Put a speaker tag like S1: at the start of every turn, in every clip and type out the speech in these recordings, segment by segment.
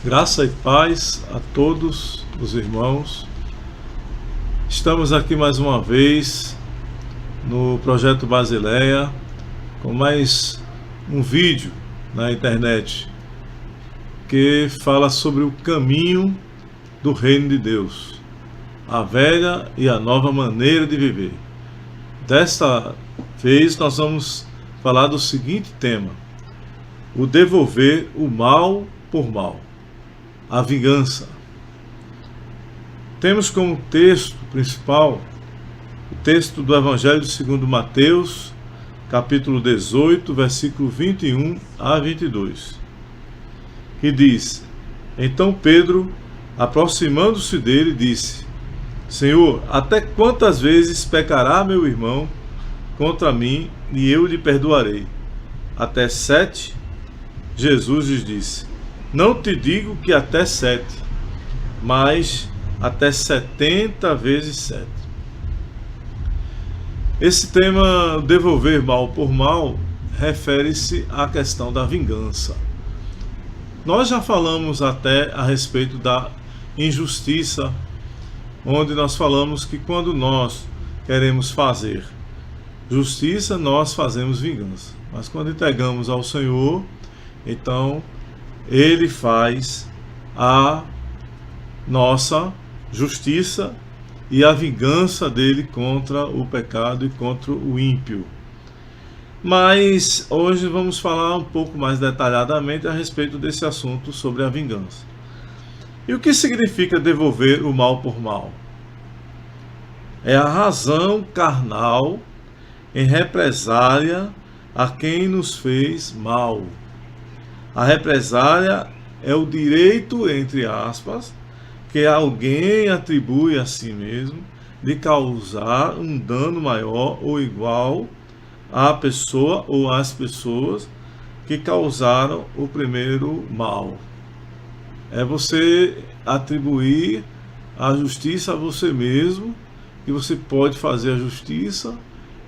S1: Graça e paz a todos os irmãos. Estamos aqui mais uma vez no Projeto Basileia com mais um vídeo na internet que fala sobre o caminho do reino de Deus, a velha e a nova maneira de viver. Desta vez nós vamos falar do seguinte tema: o devolver o mal por mal. A vingança. Temos como texto principal o texto do Evangelho segundo Mateus, capítulo 18, versículo 21 a 22, que diz: Então Pedro, aproximando-se dele, disse: Senhor, até quantas vezes pecará meu irmão contra mim e eu lhe perdoarei? Até 7? Jesus lhes disse: Não te digo que até 7, mas até 70 vezes 7. Esse tema, devolver mal por mal, refere-se à questão da vingança. Nós já falamos até a respeito da injustiça, onde nós falamos que quando nós queremos fazer justiça, nós fazemos vingança. Mas quando entregamos ao Senhor, então Ele faz a nossa justiça e a vingança dele contra o pecado e contra o ímpio. Mas hoje vamos falar um pouco mais detalhadamente a respeito desse assunto sobre a vingança. E o que significa devolver o mal por mal? É a razão carnal em represália a quem nos fez mal. A represália é o direito, entre aspas, que alguém atribui a si mesmo de causar um dano maior ou igual à pessoa ou às pessoas que causaram o primeiro mal. É você atribuir a justiça a você mesmo, que você pode fazer a justiça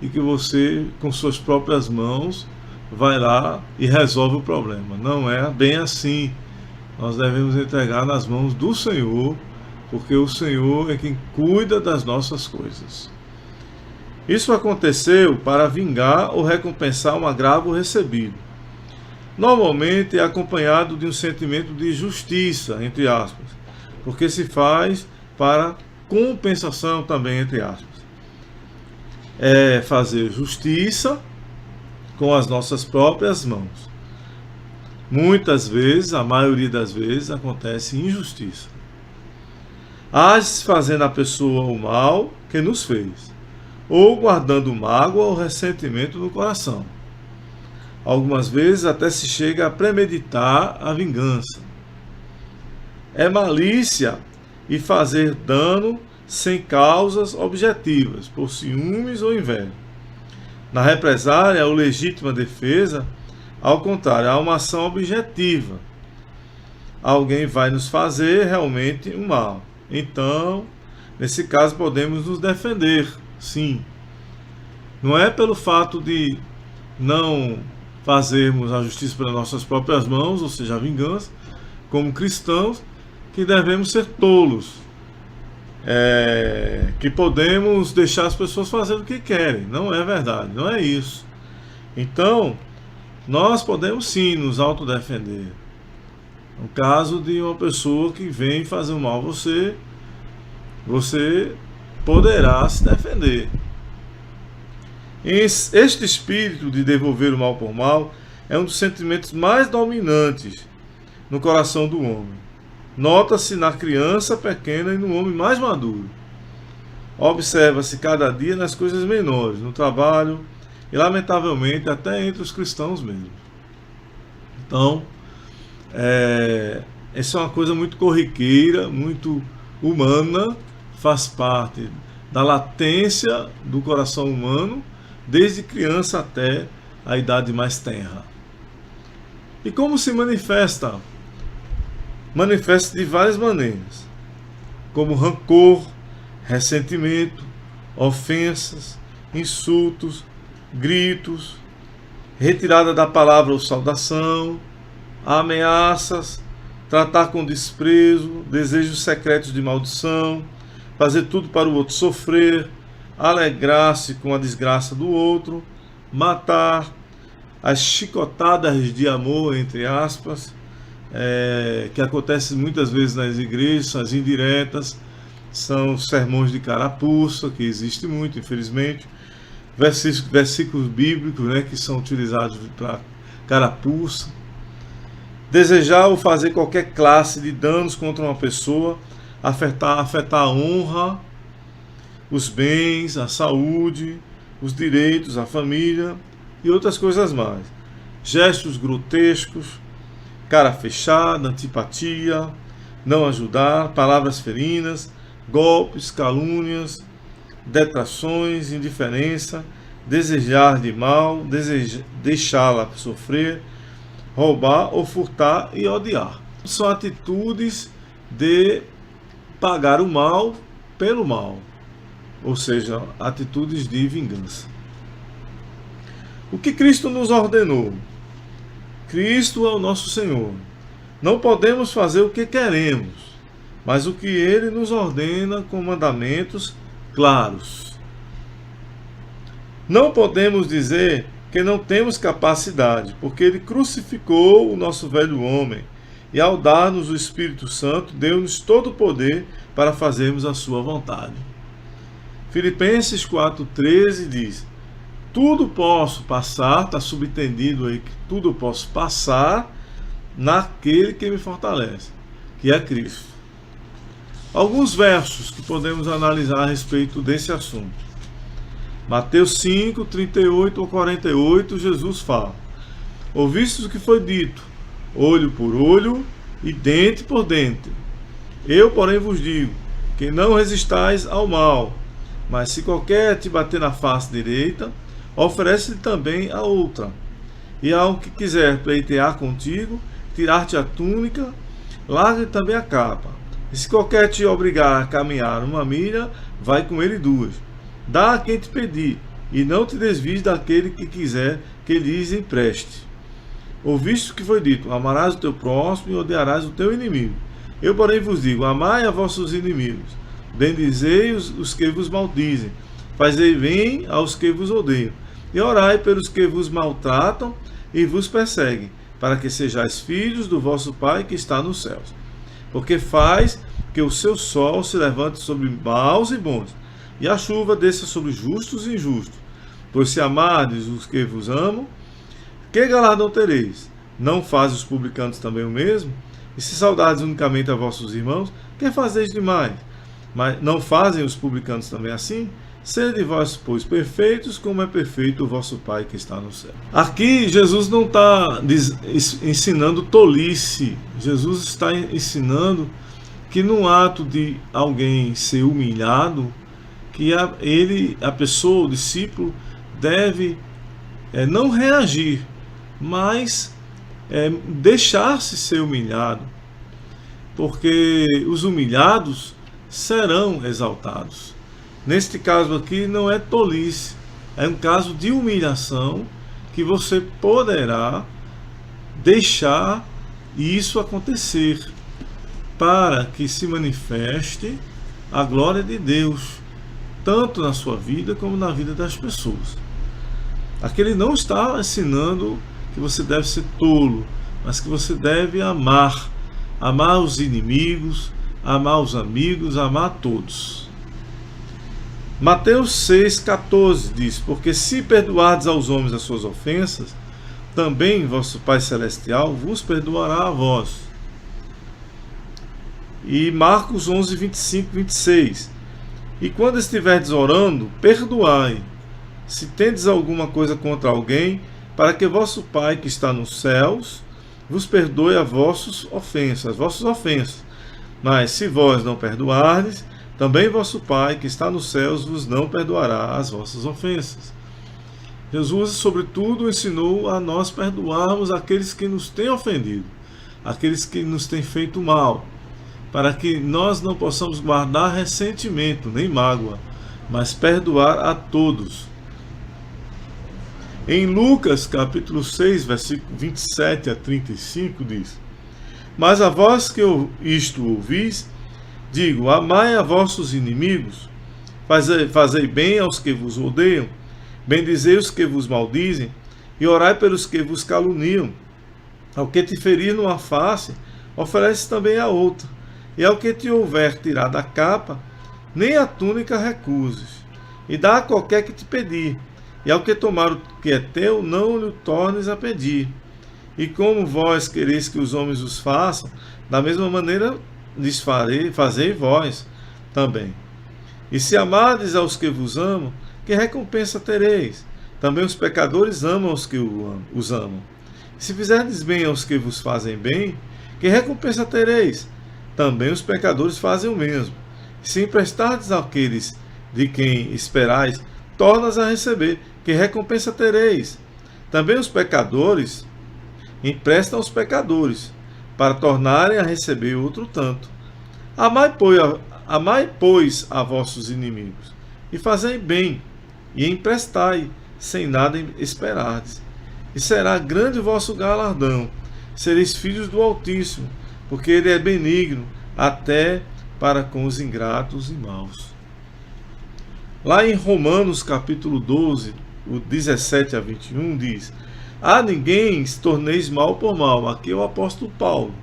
S1: e que você, com suas próprias mãos, vai lá e resolve o problema. Não é bem assim. Nós devemos entregar nas mãos do Senhor, porque o Senhor é quem cuida das nossas coisas. Isso aconteceu para vingar ou recompensar um agravo recebido. Normalmente é acompanhado de um sentimento de justiça, entre aspas, porque se faz para compensação também, entre aspas. É fazer justiça com as nossas próprias mãos. Muitas vezes, a maioria das vezes, acontece injustiça. Age-se fazendo a pessoa o mal que nos fez, ou guardando mágoa ou ressentimento no coração. Algumas vezes até se chega a premeditar a vingança. É malícia e fazer dano sem causas objetivas, por ciúmes ou inveja. Na represália ou legítima defesa, ao contrário, há uma ação objetiva. Alguém vai nos fazer realmente um mal. Então, nesse caso, podemos nos defender, sim. Não é pelo fato de não fazermos a justiça pelas nossas próprias mãos, ou seja, a vingança, como cristãos, que devemos ser tolos. Que podemos deixar as pessoas fazendo o que querem. Não é verdade, não é isso. Então, nós podemos sim nos autodefender. No caso de uma pessoa que vem fazer um mal a você, você poderá se defender. Este espírito de devolver o mal por mal é um dos sentimentos mais dominantes no coração do homem. Nota-se na criança pequena e no homem mais maduro. Observa-se cada dia nas coisas menores, no trabalho e, lamentavelmente, até entre os cristãos mesmo. Então, essa é uma coisa muito corriqueira, muito humana, faz parte da latência do coração humano, desde criança até a idade mais tenra. E como se manifesta? Manifesta de várias maneiras, como rancor, ressentimento, ofensas, insultos, gritos, retirada da palavra ou saudação, ameaças, tratar com desprezo, desejos secretos de maldição, fazer tudo para o outro sofrer, alegrar-se com a desgraça do outro, matar, as chicotadas de amor, entre aspas, que acontecem muitas vezes nas igrejas, são as indiretas, são os sermões de carapuça, que existe muito, infelizmente, versículos bíblicos, né, que são utilizados para carapuça, desejar ou fazer qualquer classe de danos contra uma pessoa, afetar a honra, os bens, a saúde, os direitos, a família e outras coisas mais. Gestos grotescos, cara fechada, antipatia, não ajudar, palavras ferinas, golpes, calúnias, detrações, indiferença, desejar de mal, deixá-la sofrer, roubar ou furtar e odiar. São atitudes de pagar o mal pelo mal, ou seja, atitudes de vingança. O que Cristo nos ordenou? Cristo é o nosso Senhor. Não podemos fazer o que queremos, mas o que Ele nos ordena com mandamentos claros. Não podemos dizer que não temos capacidade, porque Ele crucificou o nosso velho homem e, ao dar-nos o Espírito Santo, deu-nos todo o poder para fazermos a sua vontade. Filipenses 4,13 diz: tudo posso passar, está subentendido aí que tudo posso passar naquele que me fortalece, que é Cristo. Alguns versos que podemos analisar a respeito desse assunto. Mateus 5, 38 ou 48, Jesus fala: ouvistes o que foi dito, olho por olho e dente por dente. Eu, porém, vos digo que não resistais ao mal, mas se qualquer te bater na face direita, oferece-lhe também a outra. E ao que quiser pleitear contigo, tirar-te a túnica, larga também a capa. E se qualquer te obrigar a caminhar 1 milha, vai com ele 2. Dá a quem te pedir, e não te desvies daquele que quiser que lhes empreste. Ouviste o que foi dito: amarás o teu próximo e odiarás o teu inimigo. Eu, porém, vos digo: amai a vossos inimigos, bendizei os que vos maldizem, fazei bem aos que vos odeiam, e orai pelos que vos maltratam e vos perseguem, para que sejais filhos do vosso Pai que está nos céus. Porque faz que o seu sol se levante sobre maus e bons, e a chuva desça sobre justos e injustos. Pois se amardes os que vos amam, que galardão tereis? Não fazem os publicanos também o mesmo? E se saudardes unicamente a vossos irmãos, que fazeis demais? Mas não fazem os publicanos também assim? Sede vós, pois, perfeitos, como é perfeito o vosso Pai que está no céu. Aqui Jesus não está ensinando tolice. Jesus está ensinando que no ato de alguém ser humilhado, que a pessoa, o discípulo, deve não reagir, mas deixar-se ser humilhado, porque os humilhados serão exaltados. Neste caso aqui não é tolice, é um caso de humilhação que você poderá deixar isso acontecer para que se manifeste a glória de Deus, tanto na sua vida como na vida das pessoas. Aqui ele não está ensinando que você deve ser tolo, mas que você deve amar os inimigos, amar os amigos, amar todos. Mateus 6,14 diz: porque se perdoardes aos homens as suas ofensas, também vosso Pai Celestial vos perdoará a vós. E Marcos 11, 25, 26: e quando estiverdes orando, perdoai, se tendes alguma coisa contra alguém, para que vosso Pai que está nos céus vos perdoe as vossas ofensas. Mas se vós não perdoardes, também vosso Pai que está nos céus vos não perdoará as vossas ofensas. Jesus, sobretudo, ensinou a nós perdoarmos aqueles que nos têm ofendido, aqueles que nos têm feito mal, para que nós não possamos guardar ressentimento nem mágoa, mas perdoar a todos. Em Lucas capítulo 6, versículo 27 a 35 diz: Mas a vós que isto ouvis, digo: amai a vossos inimigos, fazei bem aos que vos odeiam, bendizei os que vos maldizem, e orai pelos que vos caluniam. Ao que te ferir numa face, oferece também a outra, e ao que te houver tirado a capa, nem a túnica recuses, e dá a qualquer que te pedir, e ao que tomar o que é teu, não lhe tornes a pedir. E como vós quereis que os homens os façam, da mesma maneira lhes fazei vós também. E se amardes aos que vos amam, que recompensa tereis? Também os pecadores amam os que os amam. E se fizerdes bem aos que vos fazem bem, que recompensa tereis? Também os pecadores fazem o mesmo. E se emprestardes àqueles de quem esperais, tornas a receber, que recompensa tereis? Também os pecadores emprestam aos pecadores, para tornarem a receber outro tanto. Amai, pois, a vossos inimigos, e fazei bem, e emprestai, sem nada esperardes. E será grande o vosso galardão, sereis filhos do Altíssimo, porque ele é benigno, até para com os ingratos e maus. Lá em Romanos capítulo 12, o 17 a 21, diz: a ninguém se torneis mal por mal. Aqui é o apóstolo Paulo.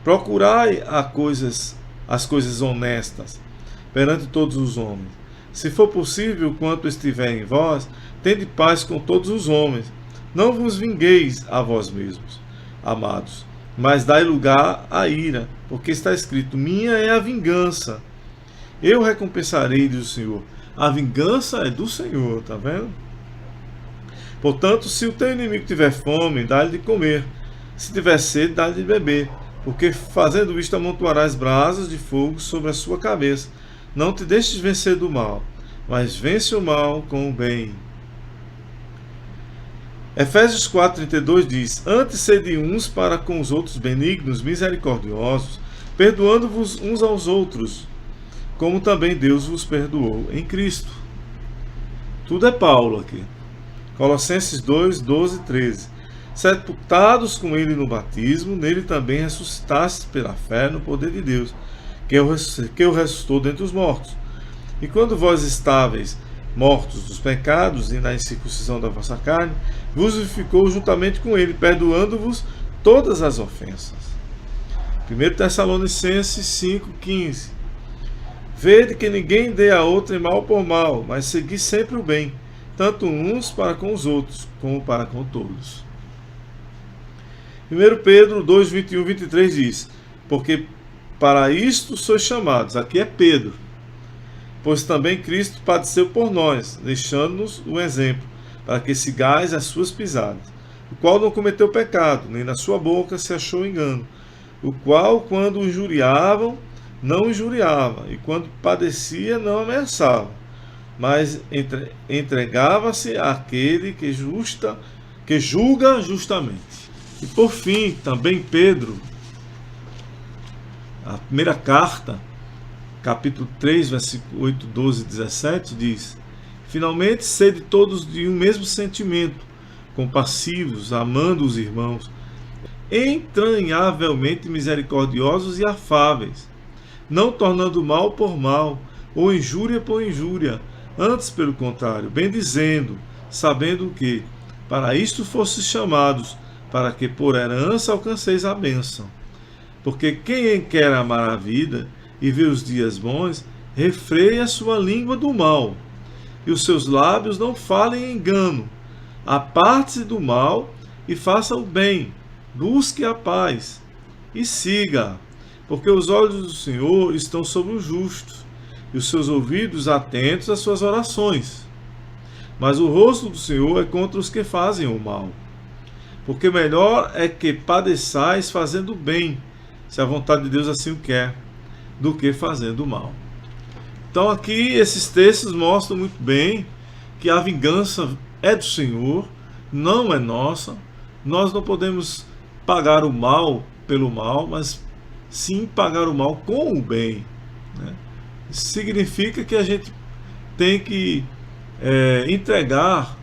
S1: Procurai as coisas honestas perante todos os homens. Se for possível, quanto estiver em vós, tende paz com todos os homens. Não vos vingueis a vós mesmos, amados, mas dai lugar à ira, porque está escrito: minha é a vingança, eu recompensarei, diz o Senhor. A vingança é do Senhor, tá vendo? Portanto, se o teu inimigo tiver fome, dá-lhe de comer. Se tiver sede, dá-lhe de beber. Porque fazendo isto, amontoarás brasas de fogo sobre a sua cabeça. Não te deixes vencer do mal, mas vence o mal com o bem. Efésios 4,32 diz: antes sede uns para com os outros benignos, misericordiosos, perdoando-vos uns aos outros, como também Deus vos perdoou em Cristo. Tudo é Paulo aqui. Colossenses 2, 12 e 13. Sepultados com ele no batismo, nele também ressuscitastes pela fé no poder de Deus, que o ressuscitou dentre os mortos. E quando vós estáveis mortos dos pecados e na incircuncisão da vossa carne, vos vivificou juntamente com ele, perdoando-vos todas as ofensas. 1 Tessalonicenses 5,15. Vede que ninguém dê a outrem mal por mal, mas segui sempre o bem, tanto uns para com os outros, como para com todos. 1 Pedro 2, 21 e 23 diz: porque para isto sois chamados, aqui é Pedro, pois também Cristo padeceu por nós, deixando-nos o exemplo, para que sigais as suas pisadas, o qual não cometeu pecado, nem na sua boca se achou engano, o qual, quando o injuriavam, não injuriava, e quando padecia, não ameaçava, mas entregava-se àquele que julga justamente. E por fim, também Pedro, a primeira carta, capítulo 3, versículo 8, 12 e 17, diz: finalmente, sede todos de um mesmo sentimento, compassivos, amando os irmãos, entranhavelmente misericordiosos e afáveis, não tornando mal por mal, ou injúria por injúria, antes, pelo contrário, bendizendo, sabendo que, para isto fostes chamados, para que por herança alcanceis a bênção. Porque quem quer amar a vida e ver os dias bons, refreie a sua língua do mal, e os seus lábios não falem engano. Aparte-se do mal e faça o bem, busque a paz e siga, porque os olhos do Senhor estão sobre os justos, e os seus ouvidos atentos às suas orações. Mas o rosto do Senhor é contra os que fazem o mal. Porque melhor é que padeçais fazendo o bem, se a vontade de Deus assim o quer, do que fazendo o mal. Então aqui esses textos mostram muito bem que a vingança é do Senhor, não é nossa. Nós não podemos pagar o mal pelo mal, mas sim pagar o mal com o bem, né? Isso significa que a gente tem que entregar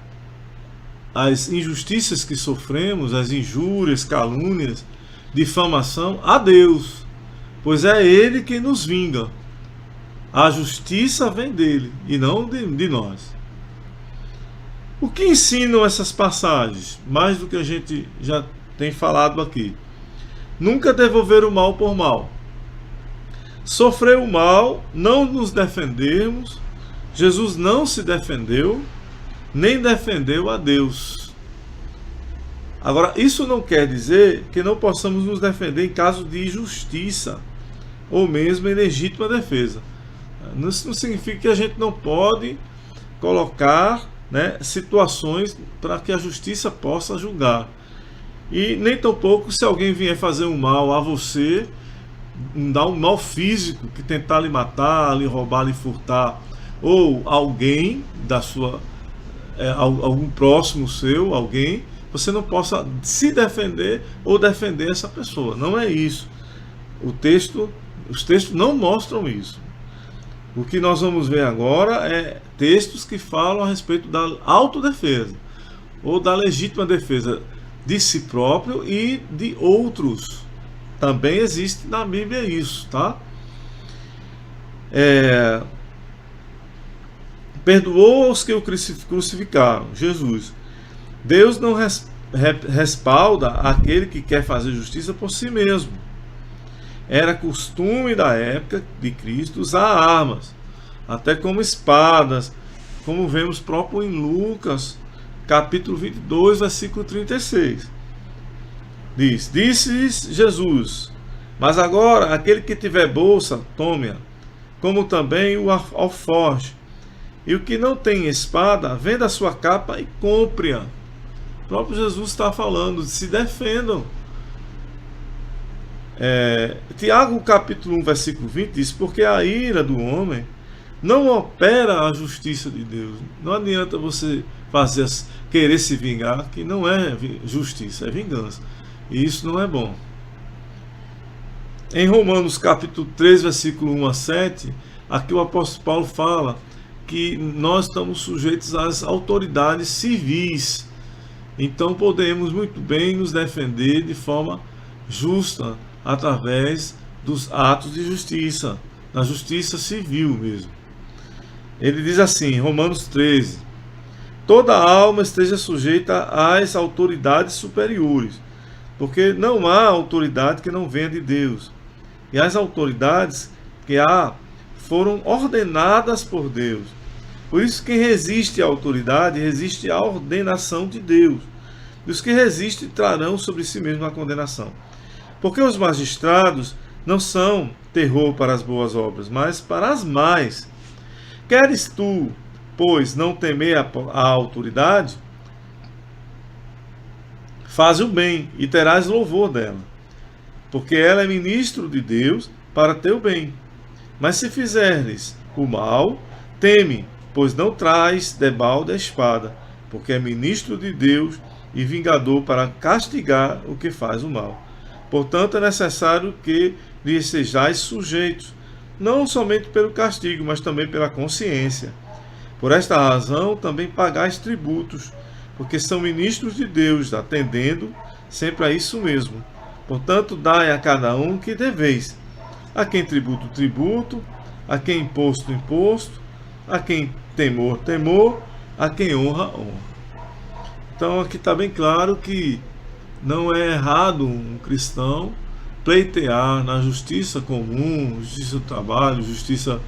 S1: as injustiças que sofremos, as injúrias, calúnias difamação a Deus, pois é Ele quem nos vinga. A justiça vem dele e não de nós. O que ensinam essas passagens? Mais do que a gente já tem falado aqui. Nunca devolver o mal por mal. Sofrer o mal, não nos defendermos. Jesus não se defendeu, nem defendeu a Deus. Agora, isso não quer dizer que não possamos nos defender em caso de injustiça ou mesmo em legítima defesa. Isso não significa que a gente não pode colocar, né, situações para que a justiça possa julgar. E nem tampouco se alguém vier fazer um mal a você, dar um mal físico, que tentar lhe matar, lhe roubar, lhe furtar, ou alguém da sua, algum próximo seu, alguém, você não possa se defender ou defender essa pessoa. Não é isso. Os textos não mostram isso. O que nós vamos ver agora é textos que falam a respeito da autodefesa ou da legítima defesa de si próprio e de outros. Também existe na Bíblia isso, tá? Perdoou os que o crucificaram, Jesus. Deus não respalda aquele que quer fazer justiça por si mesmo. Era costume da época de Cristo usar armas, até como espadas, como vemos próprio em Lucas, capítulo 22, versículo 36. Disse Jesus: mas agora aquele que tiver bolsa, tome-a, como também o alforje. E o que não tem espada, venda a sua capa e compre-a. O próprio Jesus está falando, se defendam. Tiago capítulo 1, versículo 20 diz: porque a ira do homem não opera a justiça de Deus. Não adianta você querer se vingar, que não é justiça, é vingança. E isso não é bom. Em Romanos capítulo 3, versículo 1 a 7, aqui o apóstolo Paulo fala que nós estamos sujeitos às autoridades civis. Então podemos muito bem nos defender de forma justa, através dos atos de justiça, da justiça civil mesmo. Ele diz assim, Romanos 13: toda alma esteja sujeita às autoridades superiores, porque não há autoridade que não venha de Deus, e as autoridades que há foram ordenadas por Deus. Por isso, quem resiste à autoridade resiste à ordenação de Deus. E os que resistem trarão sobre si mesmo a condenação. Porque os magistrados não são terror para as boas obras, mas para as más. Queres tu, pois, não temer a autoridade? Faze o bem e terás louvor dela, porque ela é ministro de Deus para teu bem. Mas se fizeres o mal, teme, pois não traz debalde a espada, porque é ministro de Deus e vingador para castigar o que faz o mal. Portanto, é necessário que lhe sejais sujeitos, não somente pelo castigo, mas também pela consciência. Por esta razão, também pagais tributos, porque são ministros de Deus, atendendo sempre a isso mesmo. Portanto, dai a cada um que deveis. A quem tributo, tributo, a quem imposto, imposto, a quem temor, temor, a quem honra, honra. Então, aqui está bem claro que não é errado um cristão pleitear na justiça comum, justiça do trabalho, justiça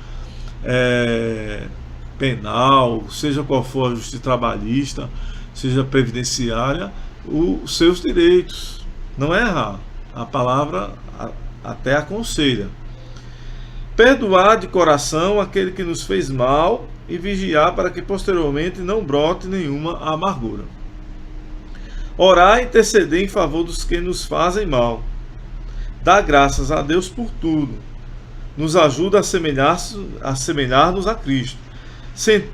S1: penal, seja qual for a justiça trabalhista, seja previdenciária, os seus direitos. Não é errado. A palavra até aconselha. Perdoar de coração aquele que nos fez mal e vigiar para que posteriormente não brote nenhuma amargura. Orar e interceder em favor dos que nos fazem mal. Dá graças a Deus por tudo. Nos ajuda a assemelhar-nos a Cristo.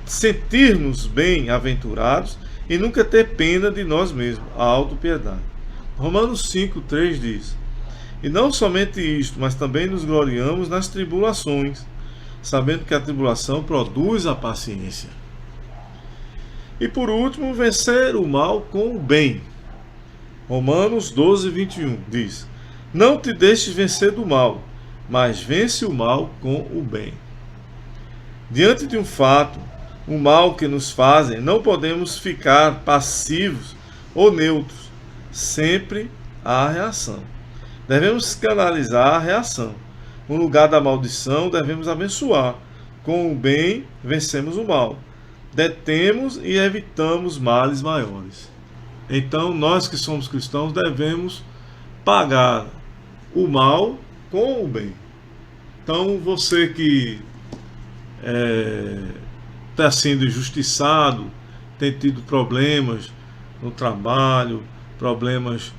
S1: Sentir-nos bem-aventurados e nunca ter pena de nós mesmos, a autopiedade. Romanos 5:3 diz: e não somente isto, mas também nos gloriamos nas tribulações, sabendo que a tribulação produz a paciência. E por último, vencer o mal com o bem. Romanos 12:21 diz: Não te deixes vencer do mal, mas vence o mal com o bem. Diante de um fato, o mal que nos fazem, não podemos ficar passivos ou neutros. Sempre há reação. Devemos canalizar a reação. No lugar da maldição, devemos abençoar. Com o bem, vencemos o mal. Detemos e evitamos males maiores. Então, nós que somos cristãos devemos pagar o mal com o bem. Então, você que está sendo injustiçado, tem tido problemas no trabalho, problemas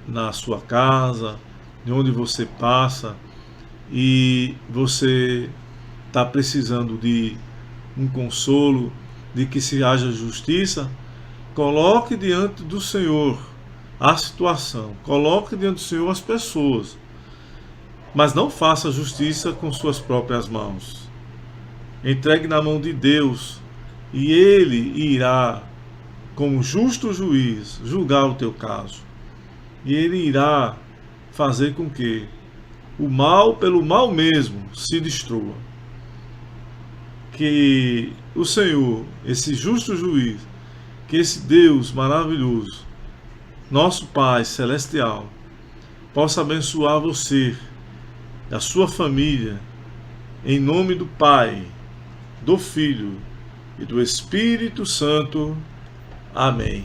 S1: na sua casa, de onde você passa, e você está precisando de um consolo, de que se haja justiça, coloque diante do Senhor a situação, coloque diante do Senhor as pessoas, mas não faça justiça com suas próprias mãos. Entregue na mão de Deus e Ele irá, como justo juiz, julgar o teu caso. E Ele irá fazer com que o mal, pelo mal mesmo, se destrua. Que o Senhor, esse justo juiz, que esse Deus maravilhoso, nosso Pai Celestial, possa abençoar você, a sua família, em nome do Pai, do Filho e do Espírito Santo. Amém.